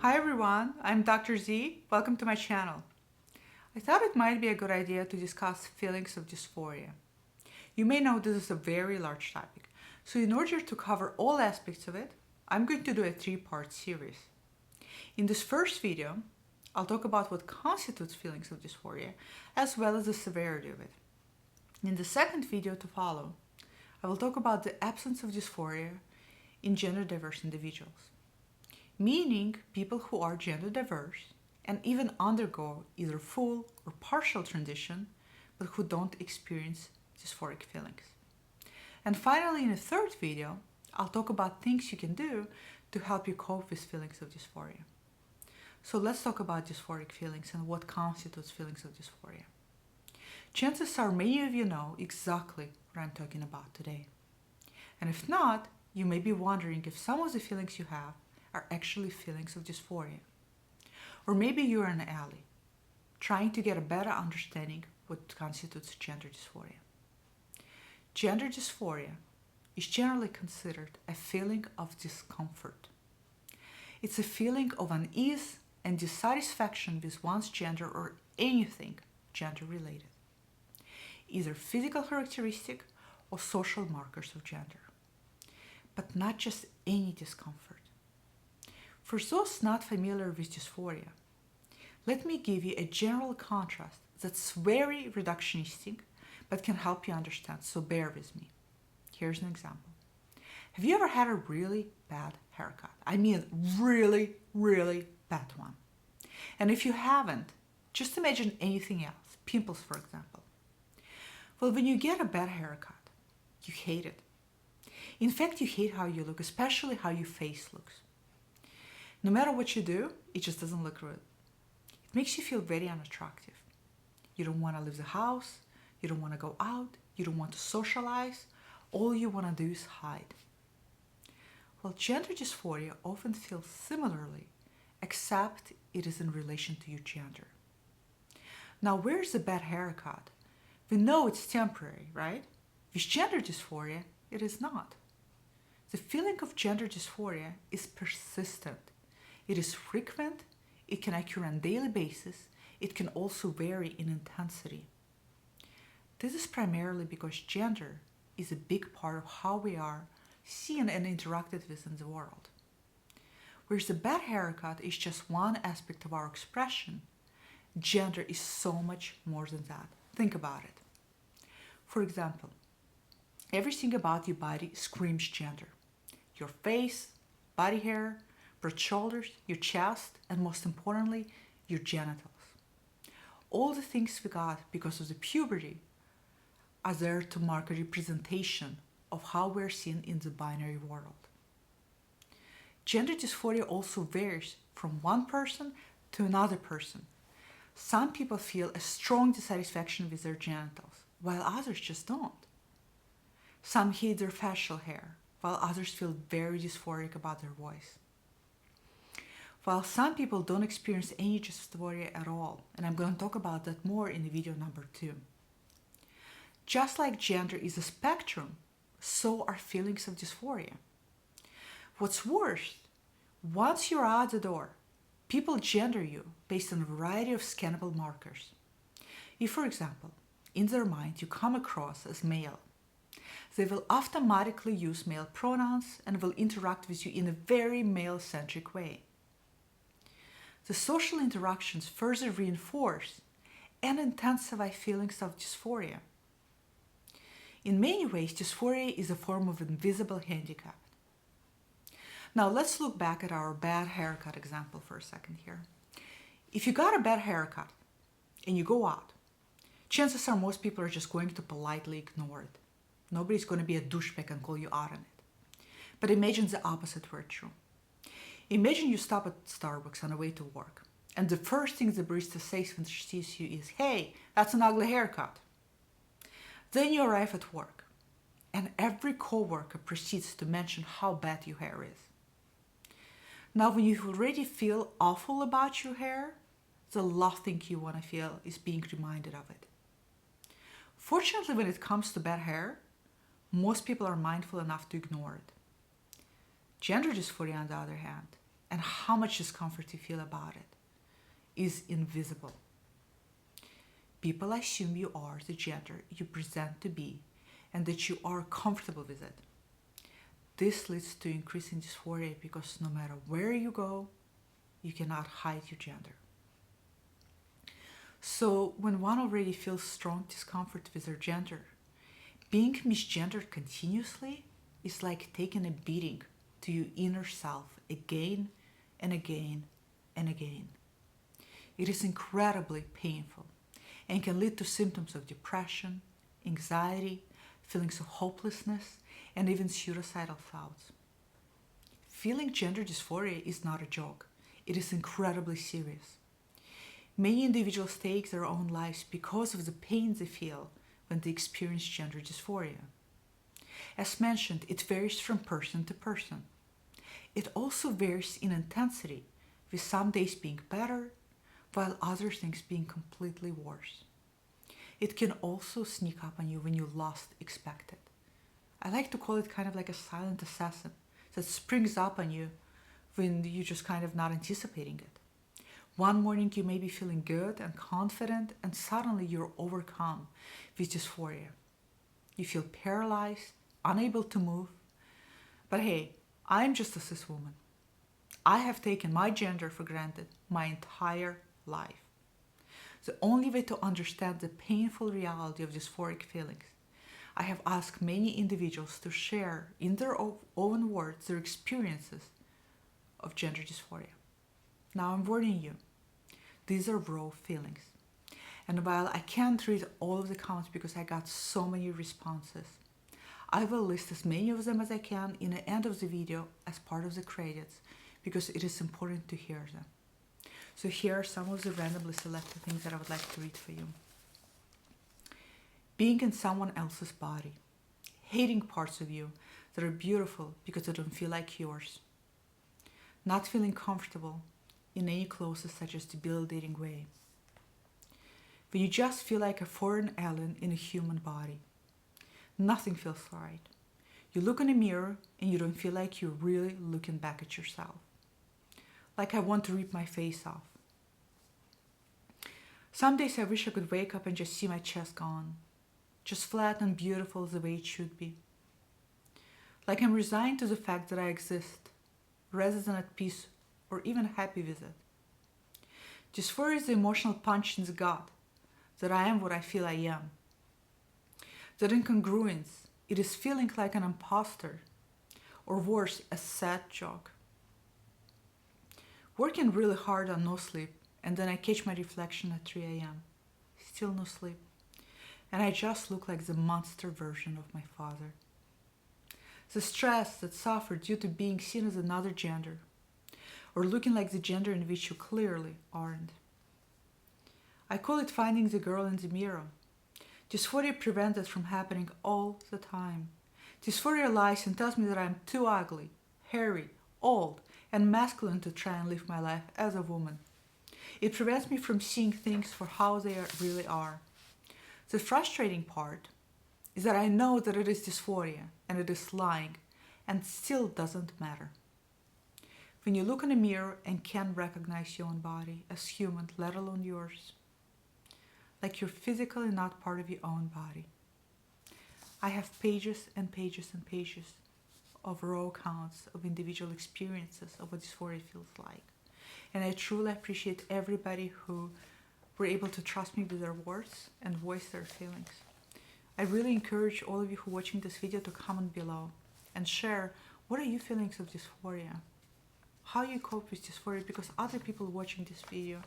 Hi everyone, I'm Dr. Z. Welcome to my channel. I thought it might be a good idea to discuss feelings of dysphoria. You may know this is a very large topic, so in order to cover all aspects of it, I'm going to do a three-part series. In this first video, I'll talk about what constitutes feelings of dysphoria, as well as the severity of it. In the second video to follow, I will talk about the absence of dysphoria in gender-diverse individuals, meaning people who are gender diverse and even undergo either full or partial transition, but who don't experience dysphoric feelings. And finally, in a third video, I'll talk about things you can do to help you cope with feelings of dysphoria. So let's talk about dysphoric feelings and what constitutes feelings of dysphoria. Chances are many of you know exactly what I'm talking about today. And if not, you may be wondering if some of the feelings you have are actually feelings of dysphoria. Or maybe you're in an alley, trying to get a better understanding what constitutes gender dysphoria. Gender dysphoria is generally considered a feeling of discomfort. It's a feeling of unease and dissatisfaction with one's gender or anything gender-related, either physical characteristic or social markers of gender, but not just any discomfort. For those not familiar with dysphoria, let me give you a general contrast that's very reductionistic but can help you understand, so bear with me. Here's an example. Have you ever had a really bad haircut? I mean really, really bad one. And if you haven't, just imagine anything else, pimples for example. Well, when you get a bad haircut, you hate it. In fact, you hate how you look, especially how your face looks. No matter what you do, it just doesn't look good. It makes you feel very unattractive. You don't want to leave the house, you don't want to go out, you don't want to socialize, all you want to do is hide. Well, gender dysphoria often feels similarly, except it is in relation to your gender. Now, where's the bad haircut? We know it's temporary, right? With gender dysphoria, it is not. The feeling of gender dysphoria is persistent. It is frequent, it can occur on a daily basis, it can also vary in intensity. This is primarily because gender is a big part of how we are seen and interacted with in the world. Whereas the bad haircut is just one aspect of our expression, gender is so much more than that. Think about it. For example, everything about your body screams gender. Your face, body hair, broad shoulders, your chest, and most importantly, your genitals. All the things we got because of the puberty are there to mark a representation of how we're seen in the binary world. Gender dysphoria also varies from one person to another person. Some people feel a strong dissatisfaction with their genitals, while others just don't. Some hate their facial hair, while others feel very dysphoric about their voice. While some people don't experience any dysphoria at all, and I'm going to talk about that more in the video number 2. Just like gender is a spectrum, so are feelings of dysphoria. What's worse, once you're out the door, people gender you based on a variety of scannable markers. If, for example, in their mind you come across as male, they will automatically use male pronouns and will interact with you in a very male-centric way. The social interactions further reinforce and intensify feelings of dysphoria. In many ways, dysphoria is a form of invisible handicap. Now let's look back at our bad haircut example for a second here. If you got a bad haircut and you go out, chances are most people are just going to politely ignore it. Nobody's going to be a douchebag and call you out on it. But imagine the opposite were true. Imagine you stop at Starbucks on the way to work, and the first thing the barista says when she sees you is, "Hey, that's an ugly haircut." Then you arrive at work, and every coworker proceeds to mention how bad your hair is. Now, when you already feel awful about your hair, the last thing you want to feel is being reminded of it. Fortunately, when it comes to bad hair, most people are mindful enough to ignore it. Gender dysphoria, on the other hand, and how much discomfort you feel about it is invisible. People assume you are the gender you present to be and that you are comfortable with it. This leads to increasing dysphoria because no matter where you go, you cannot hide your gender. So when one already feels strong discomfort with their gender, being misgendered continuously is like taking a beating to your inner self again and again and again. It is incredibly painful and can lead to symptoms of depression, anxiety, feelings of hopelessness, and even suicidal thoughts. Feeling gender dysphoria is not a joke. It is incredibly serious. Many individuals take their own lives because of the pain they feel when they experience gender dysphoria. As mentioned, it varies from person to person. It also varies in intensity, with some days being better, while other things being completely worse. It can also sneak up on you when you least expect it. I like to call it kind of like a silent assassin that springs up on you when you're just kind of not anticipating it. One morning you may be feeling good and confident, and suddenly you're overcome with dysphoria. You feel paralyzed, unable to move. But hey, I'm just a cis woman. I have taken my gender for granted my entire life. The only way to understand the painful reality of dysphoric feelings, I have asked many individuals to share in their own words their experiences of gender dysphoria. Now I'm warning you, these are raw feelings. And while I can't read all of the comments because I got so many responses, I will list as many of them as I can in the end of the video as part of the credits because it is important to hear them. So here are some of the randomly selected things that I would like to read for you. Being in someone else's body. Hating parts of you that are beautiful because they don't feel like yours. Not feeling comfortable in any clothes such as debilitating way. When you just feel like a foreign alien in a human body. Nothing feels right. You look in a mirror and you don't feel like you're really looking back at yourself. Like I want to rip my face off. Some days I wish I could wake up and just see my chest gone. Just flat and beautiful the way it should be. Like I'm resigned to the fact that I exist, rather than at peace or even happy with it. Dysphoria is the emotional punch in the gut, that I am what I feel I am. That incongruence, it is feeling like an imposter, or worse, a sad joke. Working really hard on no sleep, and then I catch my reflection at 3 a.m. Still no sleep. And I just look like the monster version of my father. The stress that suffered due to being seen as another gender, or looking like the gender in which you clearly aren't. I call it finding the girl in the mirror. Dysphoria prevents it from happening all the time. Dysphoria lies and tells me that I'm too ugly, hairy, old, and masculine to try and live my life as a woman. It prevents me from seeing things for how they really are. The frustrating part is that I know that it is dysphoria and it is lying and still doesn't matter. When you look in a mirror and can't recognize your own body as human, let alone yours, like you're physically not part of your own body. I have pages and pages and pages of raw accounts of individual experiences of what dysphoria feels like. And I truly appreciate everybody who were able to trust me with their words and voice their feelings. I really encourage all of you who are watching this video to comment below and share what are your feelings of dysphoria, how you cope with dysphoria, because other people watching this video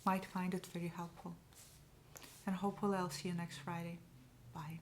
might find it very helpful. And hopefully I'll see you next Friday. Bye.